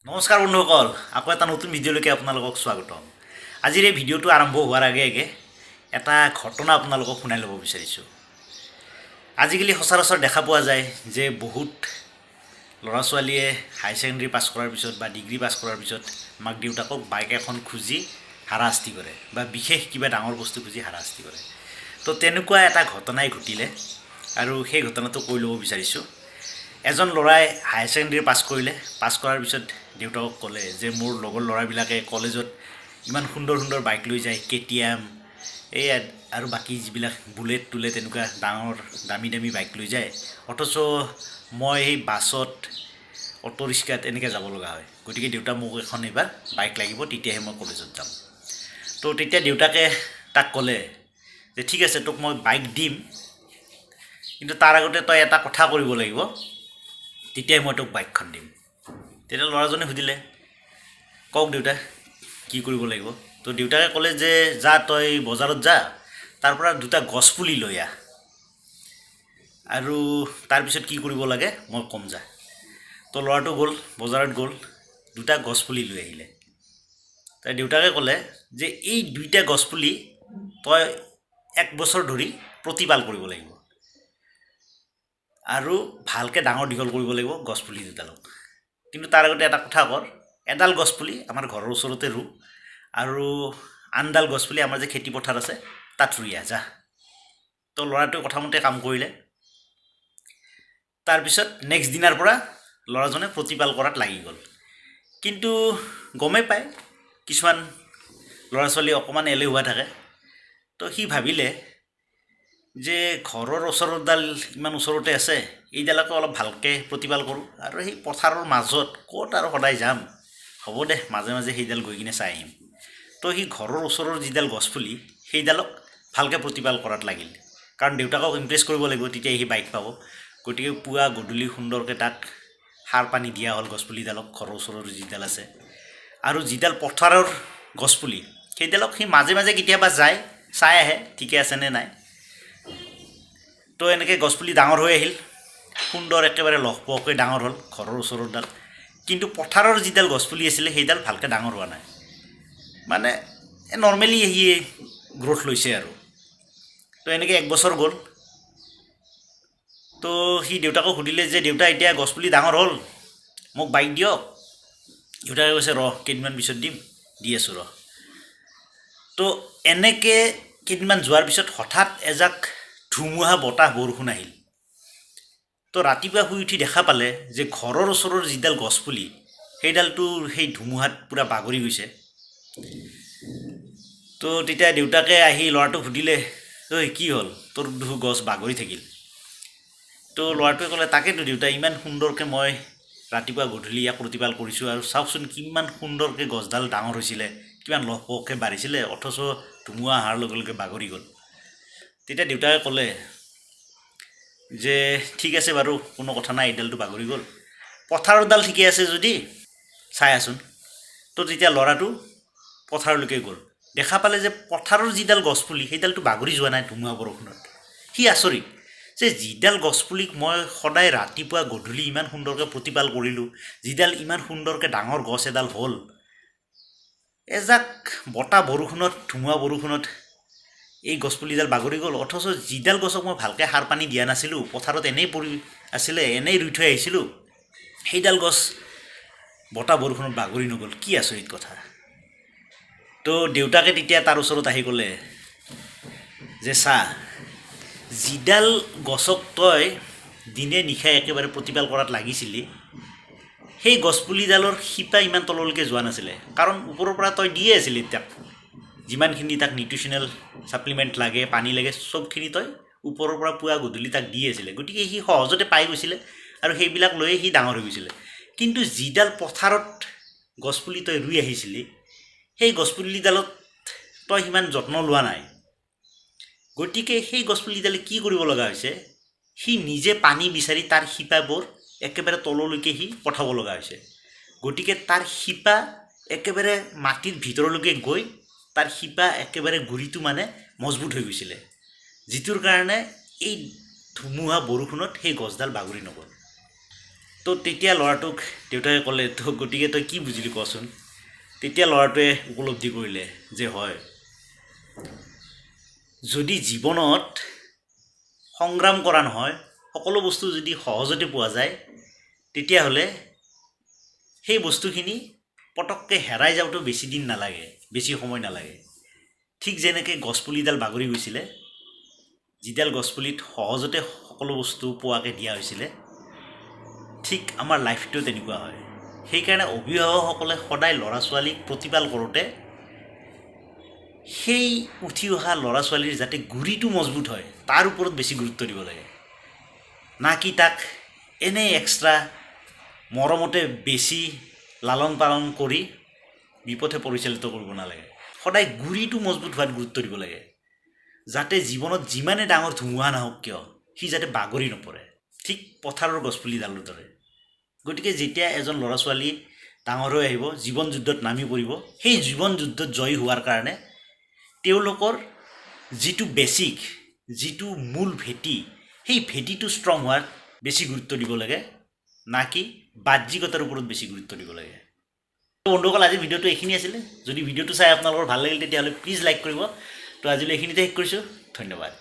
নমস্কাৰ বন্ধুসকল, আকৌ এটা নতুন ভিডিঅ'লৈকে আপোনালোকক স্বাগতম। আজিৰ এই ভিডিঅ'টো আৰম্ভ হোৱাৰ আগে আগে এটা ঘটনা আপোনালোকক শুনাই ল'ব বিচাৰিছোঁ। আজিকালি সচৰাচৰ দেখা পোৱা যায় যে বহুত ল'ৰা ছোৱালীয়ে হাই ছেকেণ্ডেৰী পাছ কৰাৰ পিছত বা ডিগ্ৰী পাছ কৰাৰ পিছত মাক দেউতাকক বাইক এখন খুজি হাৰাশাস্তি কৰে বা বিশেষ কিবা ডাঙৰ বস্তু খুজি হাৰাশাস্তি কৰে। তো তেনেকুৱা এটা ঘটনাই ঘটিলে আৰু সেই ঘটনাটো কৈ ল'ব বিচাৰিছোঁ। এজন ল'ৰাই হায়াৰ ছেকেণ্ডেৰী পাছ কৰিলে। পাছ কৰাৰ পিছত দেউতাকক ক'লে যে মোৰ লগৰ ল'ৰাবিলাকে কলেজত ইমান সুন্দৰ সুন্দৰ বাইক লৈ যায়, KTM এই আৰু বাকী যিবিলাক বুলেট তেনেকুৱা ডাঙৰ দামী দামী বাইক লৈ যায়, অথচ মই এই বাছত অটো ৰিক্সাত এনেকৈ যাব লগা হয়। গতিকে দেউতা মোক এখন এইবাৰ বাইক লাগিব, তেতিয়াহে মই কলেজত যাম। তো তেতিয়া দেউতাকে তাক ক'লে যে ঠিক আছে, তোক মই বাইক দিম, কিন্তু তাৰ আগতে তই এটা কথা কৰিব লাগিব, তেতিয়াই মই তোক বাইকখন দিম। তেতিয়া ল'ৰাজনে সুধিলে, কওক দেউতা কি কৰিব লাগিব? তো দেউতাকে ক'লে যে যা তই বজাৰত যা, তাৰ পৰা দুটা গছপুলি লৈ আহ, আৰু তাৰপিছত কি কৰিব লাগে মই ক'ম যা। তো ল'ৰাটো গ'ল, বজাৰত গ'ল, দুটা গছপুলি লৈ আহিলে। তাই দেউতাকে ক'লে যে এই দুইটা গছপুলি তই 1 বছৰ ধৰি প্ৰতিপাল কৰিব লাগিব আৰু ভালকৈ ডাঙৰ দীঘল কৰিব লাগিব গছপুলি দুডালক। কিন্তু তাৰ আগতে এটা কথা কৰ, এডাল গছপুলি আমাৰ ঘৰৰ ওচৰতে ৰু, আৰু আনডাল গছপুলি আমাৰ যে খেতি পথাৰ আছে তাত ৰুই আহ যা। তো ল'ৰাটোৱে কথামতে কাম কৰিলে। তাৰপিছত নেক্সট দিনাৰ পৰা ল'ৰাজনে প্ৰতিপাল কৰাত লাগি গ'ল। কিন্তু গমেই পায় কিছুমান ল'ৰা ছোৱালী অকণমান এলেহুৱা থাকে। তো সি ভাবিলে যে ঘৰৰ ওচৰৰডাল ইমান ওচৰতে আছে, এইডালকে অলপ ভালকৈ প্ৰতিপাল কৰোঁ, আৰু সেই পথাৰৰ মাজত ক'ত আৰু সদায় যাম, হ'ব দে মাজে মাজে সেইডাল গৈ কিনে চাই আহিম। তো সি ঘৰৰ ওচৰৰ যিডাল গছপুলি সেইডালক ভালকৈ প্ৰতিপাল কৰাত লাগিল, কাৰণ দেউতাকক ইমপ্ৰেছ কৰিব লাগিব, তেতিয়া সি বাইক পাব। গতিকে পুৱা গধূলি সুন্দৰকৈ তাক সাৰ পানী দিয়া হ'ল গছপুলিডালক, ঘৰৰ ওচৰৰ যিডাল আছে। আৰু যিডাল পথাৰৰ গছপুলি সেইডালক সি মাজে মাজে কেতিয়াবা যায়, চাই আহে ঠিকে আছেনে নাই। তো এনেকৈ গছপুলি ডাঙৰ হৈ আহিল, সুন্দৰ একেবাৰে লহপহকৈ ডাঙৰ হ'ল ঘৰৰ ওচৰৰডাল। কিন্তু পথাৰৰ যিডাল গছপুলি আছিলে সেইডাল ভালকৈ ডাঙৰ হোৱা নাই, মানে নৰ্মেলি সি গ্ৰ'থ লৈছে আৰু। তো এনেকৈ 1 বছৰ গ'ল। তো সি দেউতাকক সুধিলে যে দেউতা এতিয়া গছপুলি ডাঙৰ হ'ল, মোক বাইক দিয়ক। দেউতাকে কৈছে ৰহ, কেইদিনমান পিছত দিম, দি আছোঁ ৰহ। তো এনেকৈ কেইদিনমান যোৱাৰ পিছত হঠাৎ এজাক ধুমুহা বতাহ বৰষুণ আহিল। তো ৰাতিপুৱা শুই উঠি দেখা পালে যে ঘৰৰ ওচৰৰ যিডাল গছপুলি সেইডালটো সেই ধুমুহাত পূৰা বাগৰি গৈছে। তো তেতিয়া দেউতাকে আহি ল'ৰাটোক সুধিলে, ঐ কি হ'ল, তোৰ গছ বাগৰি থাকিল? তো ল'ৰাটোৱে ক'লে, তাকেতো দেউতা, ইমান সুন্দৰকৈ মই ৰাতিপুৱা গধূলি ইয়াক প্ৰতিপাল কৰিছোঁ, আৰু চাওকচোন কিমান সুন্দৰকৈ গছডাল ডাঙৰ হৈছিলে, কিমান লহপহকৈ বাঢ়িছিলে, অথচ ধুমুহা অহাৰ লগে লগে বাগৰি গ'ল। তেতিয়া দেউতাকে ক'লে যে ঠিক আছে বাৰু, কোনো কথা নাই, এইডালটো বাগৰি গ'ল, পথাৰৰডাল ঠিকে আছে যদি চাই আছোন। তো তেতিয়া ল'ৰাটো পথাৰলৈকে গ'ল, দেখা পালে যে পথাৰৰ যিডাল গছপুলি সেইডালটো বাগৰি যোৱা নাই ধুমুহা বৰষুণত। সি আচৰিত যে যিডাল গছপুলিক মই সদায় ৰাতিপুৱা গধূলি ইমান সুন্দৰকৈ প্ৰতিপাল কৰিলোঁ, যিডাল ইমান সুন্দৰকৈ ডাঙৰ গছ এডাল হ'ল, এজাক বতাহ বৰষুণত, ধুমুহা বৰষুণত এই গছপুলিডাল বাগৰি গ'ল, অথচ যিডাল গছক মই ভালকৈ সাৰ পানী দিয়া নাছিলোঁ, পথাৰত এনেই পৰি আছিলে, এনেই ৰুই থৈ আহিছিলোঁ, সেইডাল গছ বতাহ বৰষুণত বাগৰি নগ'ল। কি আচৰিত কথা। তো দেউতাকে তেতিয়া তাৰ ওচৰত আহি ক'লে যে চা, যিডাল গছক তই দিনে নিশাই একেবাৰে প্ৰতিপাল কৰাত লাগিছিলি, সেই গছপুলিডালৰ শিপা ইমান তললৈকে যোৱা নাছিলে, কাৰণ ওপৰৰ পৰা তই দিয়ে আছিলি তাক যিমানখিনি তাক নিউট্ৰিচনেল ছাপ্লিমেণ্ট লাগে, পানী লাগে, চবখিনি তই ওপৰৰ পৰা পুৱা গধূলি তাক দি আছিলে। গতিকে সি সহজতে পাই গৈছিলে আৰু সেইবিলাক লৈয়ে সি ডাঙৰ হৈ গৈছিলে। কিন্তু যিডাল পথাৰত গছপুলি তই ৰুই আহিছিলি, সেই গছপুলিডালত তই সিমান যত্ন লোৱা নাই। গতিকে সেই গছপুলিডালে কি কৰিব লগা হৈছে, সি নিজে পানী বিচাৰি তাৰ শিপাবোৰ একেবাৰে তললৈকে সি পঠাব লগা হৈছে। গতিকে তাৰ শিপা একেবাৰে মাটিৰ ভিতৰলৈকে গৈ তাৰ শিপা একেবাৰে গুৰিটো মানে মজবুত হৈ গৈছিলে, যিটোৰ কাৰণে এই ধুমুহা বৰষুণত সেই গছডাল বাগৰি নগ'ল। তো তেতিয়া ল'ৰাটোক দেউতাকে ক'লে তো গতিকে তই কি বুজিলি কচোন। তেতিয়া ল'ৰাটোৱে উপলব্ধি কৰিলে যে হয়, যদি জীৱনত সংগ্ৰাম কৰা নহয়, সকলো বস্তু যদি সহজতে পোৱা যায়, তেতিয়াহ'লে সেই বস্তুখিনি পটককৈ হেৰাই যাওঁতেও বেছি দিন নালাগে, বেছি সময় নালাগে। ঠিক যেনেকৈ গছপুলিডাল বাগৰি গৈছিলে, যিডাল গছপুলিত সহজতে সকলো বস্তু পোৱাকৈ দিয়া হৈছিলে, ঠিক আমাৰ লাইফটো তেনেকুৱা হয়। সেইকাৰণে অভিভাৱকসকলে সদায় ল'ৰা ছোৱালীক প্ৰতিপাল কৰোঁতে সেই উঠি অহা ল'ৰা ছোৱালীৰ যাতে গুৰিটো মজবুত হয় তাৰ ওপৰত বেছি গুৰুত্ব দিব লাগে, না কি তাক এনেই এক্সট্ৰা মৰমতে বেছি লালন পালন কৰি বিপথে পৰিচালিত কৰিব নালাগে। সদায় গুৰিটো মজবুত হোৱাত গুৰুত্ব দিব লাগে, যাতে জীৱনত যিমানে ডাঙৰ ধুমুহা নাহক কিয় সি যাতে বাগৰি নপৰে, ঠিক পথাৰৰ গছপুলিডালৰ দৰে। গতিকে যেতিয়া এজন ল'ৰা ছোৱালী ডাঙৰ হৈ আহিব, জীৱন যুদ্ধত নামি পৰিব, সেই জীৱন যুদ্ধত জয়ী হোৱাৰ কাৰণে তেওঁলোকৰ যিটো বেছিক, যিটো মূল ভেটি, সেই ভেটিটো ষ্ট্ৰং হোৱাত বেছি গুৰুত্ব দিব লাগে, না কি বাহ্যিকতাৰ ওপৰত বেছি গুৰুত্ব দিব লাগে। বন্ধুসকল, আজি ভিডিঅ'টো এইখিনি আছিলে। যদি ভিডিঅ'টো চাই আপোনালোকৰ ভাল লাগিল তেতিয়াহ'লে প্লিজ লাইক কৰিব। তো আজিলৈ এইখিনিতে শেষ কৰিছোঁ। ধন্যবাদ।